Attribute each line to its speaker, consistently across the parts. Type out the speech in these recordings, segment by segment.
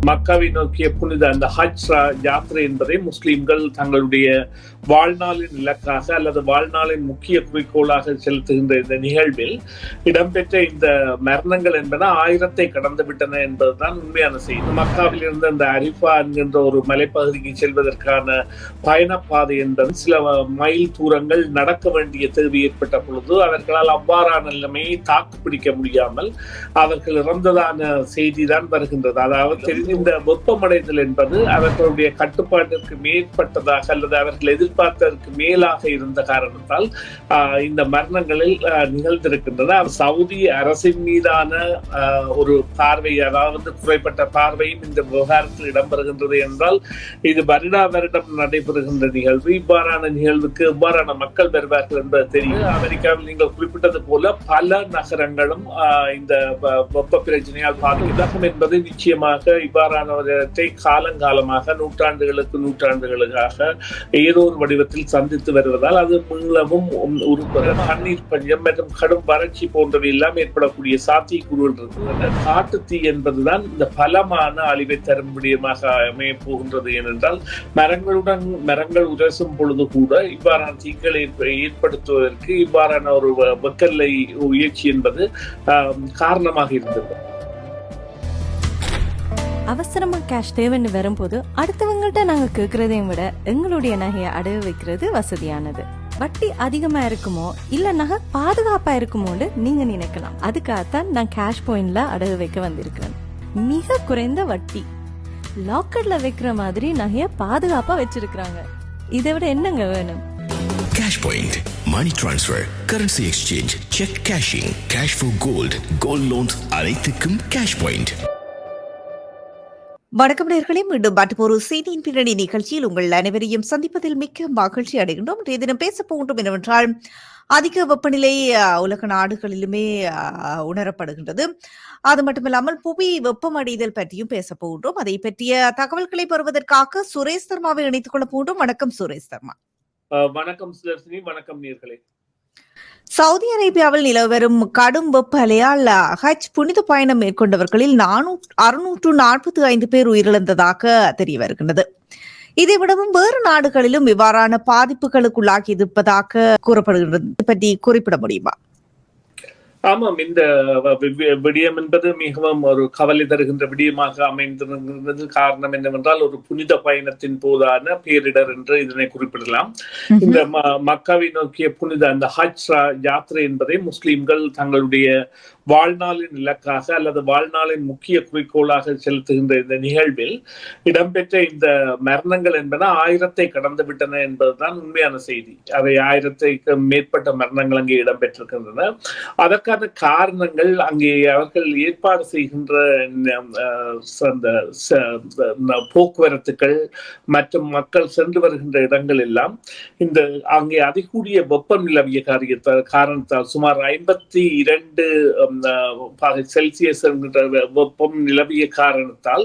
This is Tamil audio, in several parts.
Speaker 1: மக்காவை நோக்கிய புனித அந்த ஹஜ் யாத்திரை என்பதை முஸ்லிம்கள் தங்களுடைய வாழ்நாளின் இலக்காக அல்லது வாழ்நாளின் முக்கிய குறிக்கோளாக செலுத்துகின்ற இந்த நிகழ்வில் இடம்பெற்ற இந்த மரணங்கள் என்பன 1000 கடந்து விட்டன என்பதுதான் உண்மையான செய்தி. மக்காவில் இருந்த அந்த அரிஃபா என்கின்ற ஒரு மலைப்பகுதிக்கு செல்வதற்கான பயணப்பாதை என்பது சில மைல் தூரங்கள் நடக்க வேண்டிய தேவை ஏற்பட்ட பொழுது அவர்களால் அவ்வாறான நிலைமையை தாக்கு பிடிக்க முடியாமல் அவர்கள் இறந்ததான செய்தி தான் வருகின்றது. அதாவது இந்த வெப்பமடைதல் என்பது அவர்களுடைய கட்டுப்பாட்டிற்கு மேற்பட்டதாக அல்லது அவர்கள் எதிர்பார்த்ததற்கு மேலாக இருந்த காரணத்தால் இந்த மரணங்களில் நிகழ்ந்திருக்கின்றன. சவுதி அரசின் மீதான ஒரு பார்வை, அதாவது குறைப்பட்ட பார்வையும் இந்த விவகாரத்தில் இடம்பெறுகின்றது என்றால் இது வருடம் நடைபெறுகின்ற நிகழ்வு. இவ்வாறான நிகழ்வுக்கு இவ்வாறான மக்கள் வருவார்கள் என்பது தெரியும். அமெரிக்காவில் நீங்கள் குறிப்பிட்டது போல பல நகரங்களும் இந்த வெப்ப பிரச்சனையால் பாதிக்கும் என்பது நிச்சயமாக இவ்வாறானவற்றை காலங்காலமாக நூற்றாண்டுகளுக்காக ஏதோ ஒரு வடிவத்தில் சந்தித்து வருவதால் அது மீளவும் தண்ணீர் பஞ்சம் மற்றும் கடும் வறட்சி போன்றவை எல்லாம் ஏற்படக்கூடிய சாத்தியக்கூறுகள் இருக்கின்றன. காட்டு தீ என்பதுதான் இந்த பலமான அழிவை தரும் விடயமாக அமைய போகின்றது. ஏனென்றால் மரங்கள் உரசும் பொழுது கூட இவ்வாறான தீக்களை ஏற்படுத்துவதற்கு இவ்வாறான ஒரு வெக்கல்லை உயர்ச்சி என்பது காரணமாக இருந்தது.
Speaker 2: அவசரமா கேஷ் தேவைன்னு வரும்போது அடுத்தவங்கள்ட்ட நாங்க கேட்கறதையும் விட எங்களுடைய நகையை அடகு வைக்கிறது வசதியானது. வட்டி அதிகமா இருக்குமோ இல்ல நகை பாதுகாப்பா இருக்குமோன்னு நீங்க நினைக்கலாம். அதுக்காகத்தான் நான் கேஷ் பாயிண்ட்ல அடகு வைக்க வந்திருக்கிறேன். மிக குறைந்த வட்டி, லாக்கர்ல வைக்கிற மாதிரி நகைய பாதுகாப்பா வச்சிருக்காங்க. இதை விட என்னங்க வேணும்?
Speaker 3: Cash Point, money transfer, currency exchange, check cashing, cash for gold, gold loans அனைத்துக்கும் Cash Point.
Speaker 4: வணக்கம் நேயர்களே, மீண்டும் ஒரு செய்தியின் பின்னணி நிகழ்ச்சியில் உங்கள் அனைவரையும் சந்திப்பதில் மிக்க மகிழ்ச்சி அடைகின்றோம். இன்றைய தினம் பேச போகின்றோம் என்னவென்றால், அதிக வெப்பநிலை உலக நாடுகளிலுமே உணரப்படுகின்றது. அது மட்டுமில்லாமல் புவி வெப்பமடைதல் பற்றியும் பேச போகின்றோம். அதை பற்றிய தகவல்களை பெறுவதற்காக சுரேஷ் சர்மாவை இணைத்துக் கொள்ள போகின்றோம். வணக்கம் சுரேஷ் சர்மா.
Speaker 1: வணக்கம் சுதர்ஷினி, வணக்கம் நேயர்களே.
Speaker 4: சவுதி அரேபியாவில் நிலவு வரும் கடும் வெப்ப அலையால் ஹஜ் புனித பயணம் மேற்கொண்டவர்களில் 645 பேர் உயிரிழந்ததாக தெரிய வருகின்றது. இதைவிடவும் வேறு நாடுகளிலும் இவ்வாறான பாதிப்புகளுக்குள்ளாகி இருப்பதாக கூறப்படுகின்றது. இது பற்றி குறிப்பிட முடியுமா?
Speaker 1: ஆமாம், இந்த விடயம் என்பது மிகவும் ஒரு கவலை தருகின்ற விடயமாக அமைந்திருக்கிறது. காரணம் என்னவென்றால், ஒரு புனித பயணத்தின் போதான பேரிடர் என்று இதனை குறிப்பிடலாம். இந்த மக்காவை நோக்கிய புனித அந்த ஹஜ் யாத்திரை என்பதை முஸ்லிம்கள் தங்களுடைய வாழ்நாளின் இலக்காக அல்லது வாழ்நாளின் முக்கிய குறிக்கோளாக செலுத்துகின்ற இந்த நிகழ்வில் இடம்பெற்ற இந்த மரணங்கள் என்பன 1000 கடந்து விட்டன என்பதுதான் உண்மையான செய்தி. அவை 1000 மேற்பட்ட மரணங்கள் அங்கே இடம்பெற்றிருக்கின்றன. அதற்கான காரணங்கள் அங்கே அவர்கள் ஏற்பாடு செய்கின்ற போக்குவரத்துக்கள் மற்றும் மக்கள் சென்று வருகின்ற இடங்கள் எல்லாம் இந்த அங்கே அதிகூடிய வெப்பம் நிலவிய காரணத்தால் சுமார் 52 செல்சியஸ் என்கின்ற வெப்பம் நிலவிய காரணத்தால்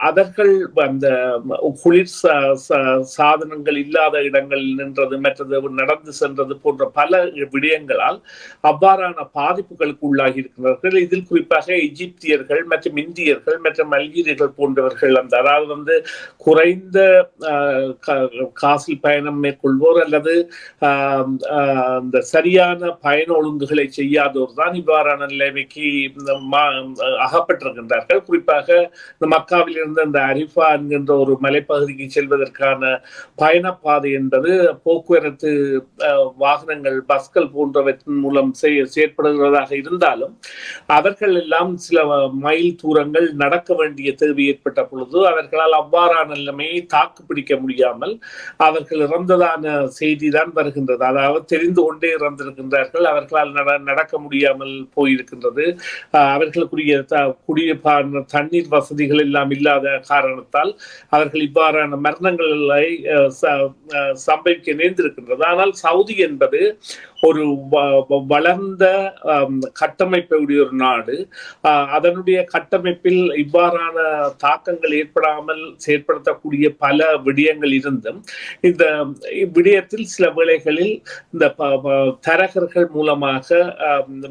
Speaker 1: அவர்கள் அந்த குளிர் சாதனங்கள் இல்லாத இடங்களில் நின்றது, மற்றது நடந்து சென்றது போன்ற பல விடயங்களால் அவ்வாறான பாதிப்புகளுக்கு உள்ளாகி இருக்கிறார்கள். இதில் குறிப்பாக எகிப்தியர்கள் மற்றும் இந்தியர்கள் மற்றும் அல்ஜீரியர்கள் போன்றவர்கள் அதாவது குறைந்த காசில் பயணம் மேற்கொள்வோர் அல்லது அந்த சரியான பயண ஒழுங்குகளை செய்யாதோர் தான் இவ்வாறான நிலைமைக்கு அகப்பட்டிருக்கின்றார்கள். குறிப்பாக இந்த மக்காவில் இருந்த அந்த அரிஃபா என்கின்ற ஒரு மலைப்பகுதிக்கு செல்வதற்கான பயணப்பாதை என்பது போக்குவரத்து வாகனங்கள், பஸ்கள் போன்றவற்றின் மூலம் செயற்படுகிறதாக இருந்தாலும் அவர்கள் எல்லாம் சில மைல் தூரங்கள் நடக்க வேண்டிய தேவை ஏற்பட்ட பொழுது அவர்களால் அவ்வாறான நிலைமையை தாக்கு பிடிக்க முடியாமல் அவர்கள் இறந்ததான செய்தி தான் வருகின்றது. அதாவது தெரிந்து கொண்டே இறந்திருக்கின்றார்கள். அவர்களால் நடக்க முடியாமல் போயிருக்கின்றது. அவர்களுக்குரிய குடியிருப்பான தண்ணீர் வசதிகள் எல்லாம் இல்லாத காரணத்தால் அவர்கள் இவ்வாறான மரணங்களை சம்பவிக்க நேர்ந்திருக்கின்றது. ஆனால் சவுதி என்பது ஒரு வளர்ந்த கட்டமைப்பை உடைய ஒரு நாடு. அதனுடைய கட்டமைப்பில் இவ்வாறான தாக்கங்கள் ஏற்படாமல் செயற்படுத்தக்கூடிய பல விடயங்கள் இருந்தும் இந்த விடயத்தில் சில வேளைகளில் இந்த தரகர்கள் மூலமாக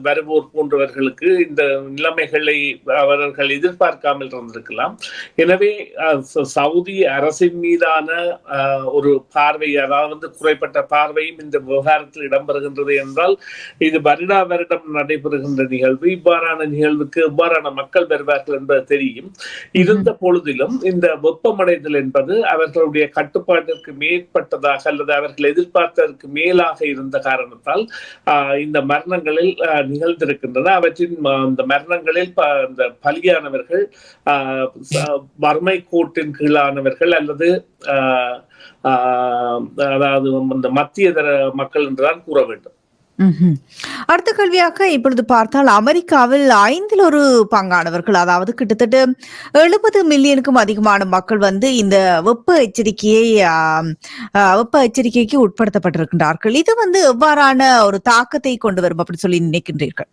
Speaker 1: வருவோர் போன்றவர்களுக்கு இந்த நிலைமைகளை அவர்கள் எதிர்பார்க்காமல் இருந்திருக்கலாம். எனவே சவுதி அரசின் மீதான ஒரு பார்வை, அதாவது குறைப்பட்ட பார்வையும் இந்த விவகாரத்தில் இடம்பெறுகின்றது என்றால் இது வருடா வருடம் நடைபெறுகின்ற நிகழ்வு. இவ்வாறான நிகழ்வுக்கு இவ்வாறான மக்கள் வருவார்கள் என்பது தெரியும். இருந்த பொழுதிலும் இந்த வெப்பமடைதல் என்பது அவர்களுடைய கட்டுப்பாட்டிற்கு மேற்பட்டதாக அல்லது அவர்கள் எதிர்பார்த்ததற்கு மேலாக இருந்த காரணத்தால் இந்த மரணங்களில் நிகழ்ந்திருக்கின்றன. அவற்றின் இந்த மரணங்களில் இந்த பலியானவர்கள் வறுமை கோட்டின் கீழானவர்கள் அல்லது அதாவது இந்த மத்திய தர மக்கள் என்றுதான் கூற வேண்டும்.
Speaker 4: அடுத்த கேள்வியாக இப்பொழுது பார்த்தால் அமெரிக்காவில் 1/5 பங்கானவர்கள், அதாவது கிட்டத்தட்ட 70 மில்லியனுக்கும் அதிகமான மக்கள் இந்த வெப்ப எச்சரிக்கைக்கு உட்படுத்தப்பட்டிருக்கின்றார்கள். இது எவ்வாறான ஒரு தாக்கத்தை கொண்டு வரும் அப்படி சொல்லி நினைக்கின்றீர்கள்?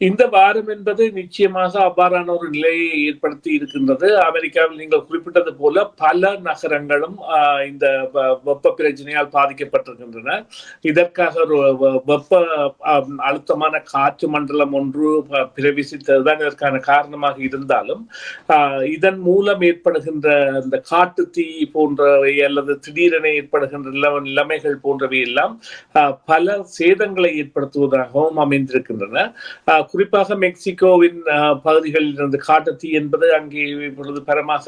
Speaker 1: இந்த வாரம் என்பது நிச்சயமாக அவ்வாறான ஒரு நிலையை ஏற்படுத்தி இருக்கின்றது. அமெரிக்காவில் நீங்கள் குறிப்பிட்டது போல பல நகரங்களும் இந்த வெப்ப பிரச்சனையால் பாதிக்கப்பட்டிருக்கின்றன. இதற்காக ஒரு வெப்ப அழுத்தமான காற்று மண்டலம் ஒன்று பிரவேசித்ததுதான் இதற்கான காரணமாக இருந்தாலும் இதன் மூலம் ஏற்படுகின்ற இந்த காட்டு தீ போன்றவை அல்லது திடீரென ஏற்படுகின்ற நிலைமைகள் போன்றவை எல்லாம் பல சேதங்களை ஏற்படுத்துவதாகவும் அமைந்திருக்கின்றன. குறிப்பாக மெக்சிகோவின் பகுதிகளில் இருந்து காட்டு தீ என்பது அங்கே இப்பொழுது பரமாக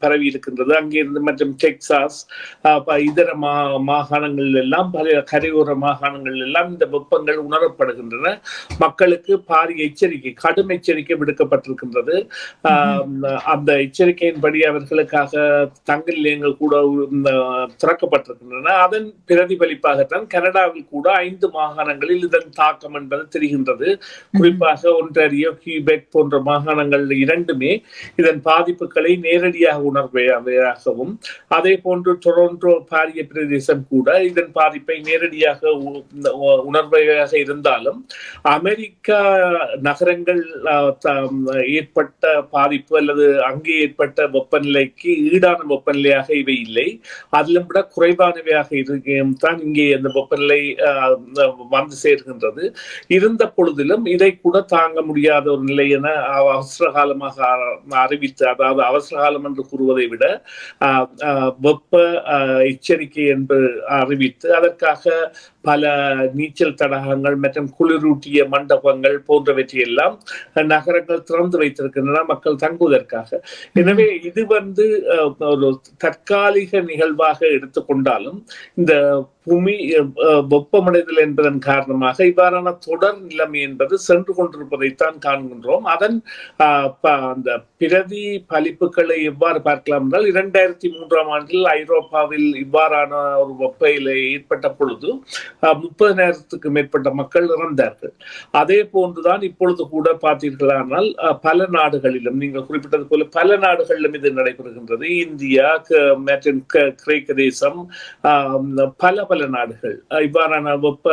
Speaker 1: பரவி இருக்கின்றது. அங்கிருந்து மற்றும் டெக்சாஸ் இதர மாகாணங்கள் எல்லாம் கரையோர மாகாணங்கள் எல்லாம் இந்த வெப்பங்கள் உணரப்படுகின்றன. மக்களுக்கு பாரிய எச்சரிக்கை, கடும் எச்சரிக்கை விடுக்கப்பட்டிருக்கின்றது. அந்த எச்சரிக்கையின்படி அவர்களுக்காக தங்க நிலையங்கள் கூட திறக்கப்பட்டிருக்கின்றன. அதன் பிரதிபலிப்பாகத்தான் கனடாவில் கூட 5 மாகாணங்களில் இதன் தாக்கம் என்பது தெரிகின்றது. குறிப்பாக ஒன்டாரியோ, கியூபெக் போன்ற மாகாணங்கள் இரண்டுமே இதன் பாதிப்புகளை நேரடியாக உணர்வையாகவும், அதே போன்று டொரண்டோ பாரிய பிரதேசம் கூட இதன் பாதிப்பை நேரடியாக உணர்வையாக இருந்தாலும் அமெரிக்கா நகரங்கள் ஏற்பட்ட பாதிப்பு அல்லது அங்கே ஏற்பட்ட வெப்பநிலைக்கு ஈடான வெப்பநிலையாக இவை இல்லை. அதிலும் விட குறைவானவையாக தான் இங்கே அந்த வெப்பநிலை வந்து சேர்கின்றது. இருந்த பொழுதிலும் இதை கூட தாங்க முடியாத ஒரு நிலை என அவசர காலமாக அறிவித்து, அதாவது அவசர காலம் என்று கூறுவதை விட வெப்ப எச்சரிக்கை என்று அறிவித்து அதற்காக பல நீச்சல் தடாகங்கள் மற்றும் குளிரூட்டிய மண்டபங்கள் போன்றவற்றையெல்லாம் நகரங்கள் திறந்து வைத்திருக்கின்றன மக்கள் தங்குவதற்காக. எனவே இது ஒரு தற்காலிக நிகழ்வாக எடுத்துக்கொண்டாலும் இந்த பூமி வெப்பமடைதல் என்பதன் காரணமாக இவ்வாறான தொடர் நிலைமை என்பது சென்று கொண்டிருப்பதைத்தான் காண்கின்றோம். அதன் அந்த பிரதி பலிப்புகளை எவ்வாறு பார்க்கலாம் என்றால் 2003ஆம் ஆண்டில் ஐரோப்பாவில் இவ்வாறான ஒரு வெப்ப நிலை ஏற்பட்ட பொழுது 30,000க்கும் மேற்பட்ட மக்கள் இறந்தார்கள். அதே போன்றுதான் இப்பொழுது கூட பார்த்தீர்களானால் பல நாடுகளிலும் நீங்கள் குறிப்பிட்டது போல பல நாடுகளிலும் இது நடைபெறுகின்றது. இந்தியா மற்றும் கிரேக்க தேசம், பல நாடுகள் இவ்வாறான வெப்ப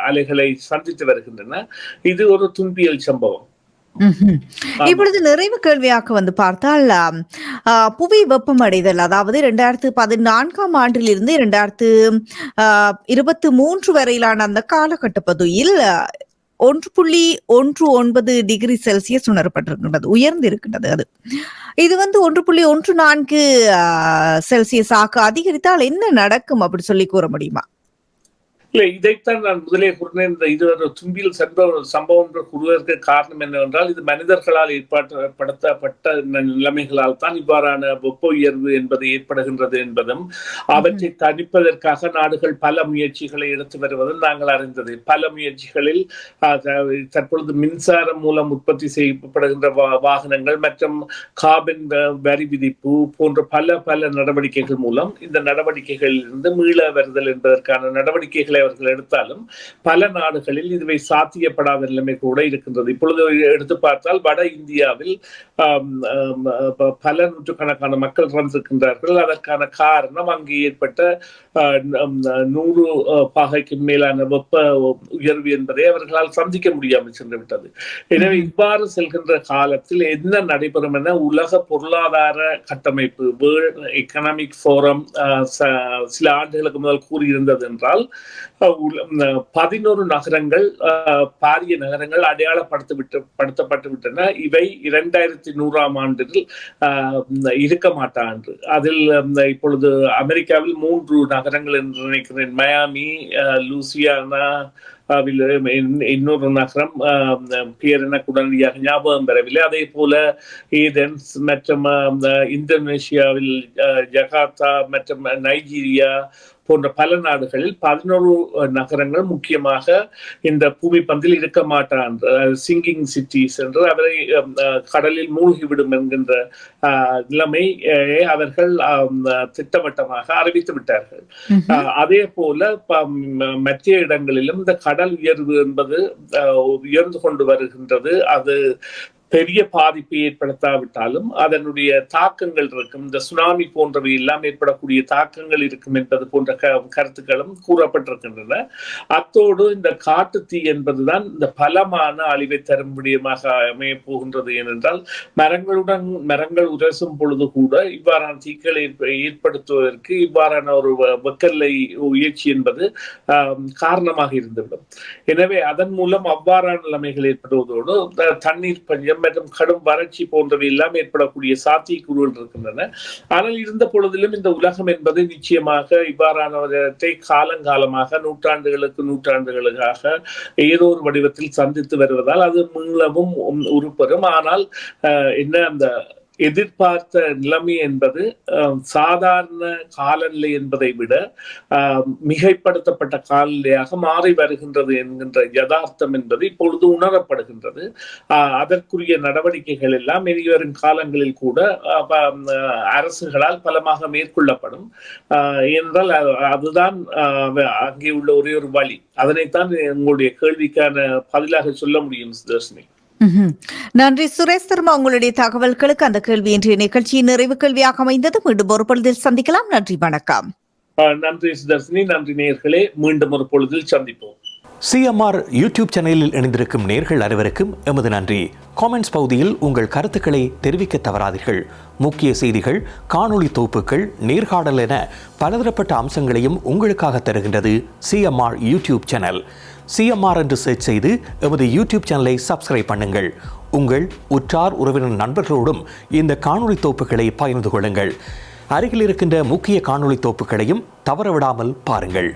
Speaker 1: அலைகளை சந்தித்து வருகின்றன. இது ஒரு துன்பியல் சம்பவம்.
Speaker 4: இப்பொழுது நிறைவு கேள்வியாக பார்த்தால் புவி வெப்பமடைதல், அதாவது 2014ஆம் ஆண்டிலிருந்து 2023 வரையிலான அந்த காலகட்ட பகுதியில் 1.19 டிகிரி செல்சியஸ் உணரப்பட்டிருக்கின்றது, உயர்ந்திருக்கின்றது. அது இது 1.14 செல்சியஸாக அதிகரித்தால் என்ன நடக்கும் அப்படி சொல்லி கூற முடியுமா?
Speaker 1: இல்லை, இதைத்தான் நான் முதலே கூறினேன். இது ஒரு துன்பியல் சம்பவம் என்று கூறுவதற்கு காரணம் என்னவென்றால் இது மனிதர்களால் ஏற்படுத்தப்பட்ட நிலைமைகளால் தான் இவ்வாறான வெப்ப உயர்வு என்பது ஏற்படுகின்றது என்பதும் அவற்றை தணிப்பதற்காக நாடுகள் பல முயற்சிகளை எடுத்து வருவதும் நாங்கள் அறிந்தது. பல முயற்சிகளில் தற்பொழுது மின்சாரம் மூலம் உற்பத்தி செய்யப்படுகின்ற வாகனங்கள் மற்றும் கார்பன் வரி விதிப்பு போன்ற பல நடவடிக்கைகள் மூலம் இந்த நடவடிக்கைகளில் இருந்து மீள வருதல் என்பதற்கான நடவடிக்கைகளை அவர்கள் எடுத்தாலும் பல நாடுகளில் இதுவை சாத்தியப்படாத நிலைமை கூட இருக்கின்றது. இப்பொழுது எடுத்து பார்த்தால் வட இந்தியாவில் பல நூற்றுக்கணக்கான மக்கள் இறந்திருக்கின்றார்கள். அதற்கான காரணம் அங்கு ஏற்பட்ட 100 பாகைக்கு மேலான வெப்ப உயர்வு என்பதை அவர்களால் சந்திக்க முடியாமல் சென்று விட்டது. எனவே இவ்வாறு செல்கின்ற காலத்தில் என்ன நடைபெறும் என உலக பொருளாதார கட்டமைப்பு வேர்ல்ட் எக்கனாமிக் ஃபோரம் சில ஆண்டுகளுக்கு முதல் கூறியிருந்தது என்றால் 11 நகரங்கள் பாரிய நகரங்கள் அடையாளப்படுத்தப்பட்டு விட்டன. இவை 2100ஆம் ஆண்டில் இருக்க மாட்டான். அதில் இப்பொழுது அமெரிக்காவில் 3 நகரங்கள் என்று நினைக்கிறேன். மயாமி, லூசியானா, இன்னொரு நகரம் பேர் எனக்கு உடனடியாக ஞாபகம் பெறவில்லை. அதே போல ஏதென்ஸ் மற்றும் இந்தோனேஷியாவில் ஜகார்த்தா மற்றும் நைஜீரியா போன்ற பல நாடுகளில் 11 நகரங்கள் முக்கியமாக இந்த பூமி பந்தில் இருக்க மாட்டான், சிங்கிங் சிட்டிஸ் என்று அவரை கடலில் மூழ்கிவிடும் என்கின்ற நிலைமை அவர்கள் திட்டவட்டமாக அறிவித்து விட்டார்கள். அதே போல மற்ற இடங்களிலும் இந்த கடல் உயர்வு என்பது உயர்ந்து கொண்டு வருகின்றது. அது பெரிய பாதிப்பை ஏற்படுத்தாவிட்டாலும் அதனுடைய தாக்கங்கள் இருக்கும். இந்த சுனாமி போன்றவை எல்லாம் ஏற்படக்கூடிய தாக்கங்கள் இருக்கும் என்பது போன்ற கருத்துக்களும் கூறப்பட்டிருக்கின்றன. அத்தோடு இந்த காட்டுத்தீ என்பதுதான் இந்த பலமான அழிவை தரும் விடயமாக அமைய போகின்றது. ஏனென்றால் மரங்கள் உரசும் பொழுது கூட இவ்வாறான தீக்களை ஏற்படுத்துவதற்கு இவ்வாறான ஒரு வெக்கல்லை உயர்ச்சி என்பது காரணமாக இருந்துவிடும். எனவே அதன் மூலம் அவ்வாறான நிலைமைகள் ஏற்படுவதோடு தண்ணீர் பஞ்சம் மற்றும் கடும் வறட்சி போன்றவை எல்லாம் ஏற்படக்கூடிய சாத்தியக்கூறுகள் இருக்கின்றன. ஆனால் இருந்த பொழுதிலும் இந்த உலகம் என்பது நிச்சயமாக இவ்வாறானவற்றை காலங்காலமாக நூற்றாண்டுகளுக்காக ஏதோ ஒரு வடிவத்தில் சந்தித்து வருவதால் அது மீளவும் உருப்பெறும். ஆனால் என்ன அந்த எதிர்பார்த்த நிலைமை என்பது சாதாரண காலநிலை என்பதை விட மிகைப்படுத்தப்பட்ட காலநிலையாக மாறி வருகின்றது என்கின்ற யதார்த்தம் என்பது இப்பொழுது உணரப்படுகின்றது. அதற்குரிய நடவடிக்கைகள் எல்லாம் இனிவரும் காலங்களில் கூட அரசுகளால் பலமாக மேற்கொள்ளப்படும். என்றால் அதுதான் அங்கே உள்ள ஒரே ஒரு வழி. அதனைத்தான் உங்களுடைய கேள்விக்கான பதிலாக சொல்ல முடியும் தர்ஷினி.
Speaker 4: நன்றி சுரேஷ் சர்மா, உங்களுடைய தகவல்களுக்கு. அந்த கேள்வி இன்றைய நிகழ்ச்சியின் நிறைவு கேள்வியாக அமைந்தது. மீண்டும் ஒரு பொழுதில் சந்திக்கலாம். நன்றி, வணக்கம்.
Speaker 1: நன்றி சுதர்ஷினி, நன்றி நேயர்களே. மீண்டும் ஒரு பொழுதில் சந்திப்போம்.
Speaker 5: CMR யூடியூப் சேனலில் இணைந்திருக்கும் நேயர்கள் அனைவருக்கும் எமது நன்றி. காமெண்ட்ஸ் பகுதியில் உங்கள் கருத்துக்களை தெரிவிக்க தவறாதீர்கள். முக்கிய செய்திகள், காணொளி தொகுப்புகள், நேர்காணல் என பலதரப்பட்ட அம்சங்களையும் உங்களுக்காக தருகின்றது CMR யூடியூப் சேனல். CMR என்று சர்ச் செய்து எமது யூடியூப் சேனலை சப்ஸ்கிரைப் பண்ணுங்கள். உங்கள் உற்றார் உறவினர் நண்பர்களோடும் இந்த காணொளி தொகுப்புகளை பகிர்ந்து கொள்ளுங்கள். அருகில் இருக்கின்ற முக்கிய காணொளி தொகுப்புகளையும் தவறவிடாமல் பாருங்கள்.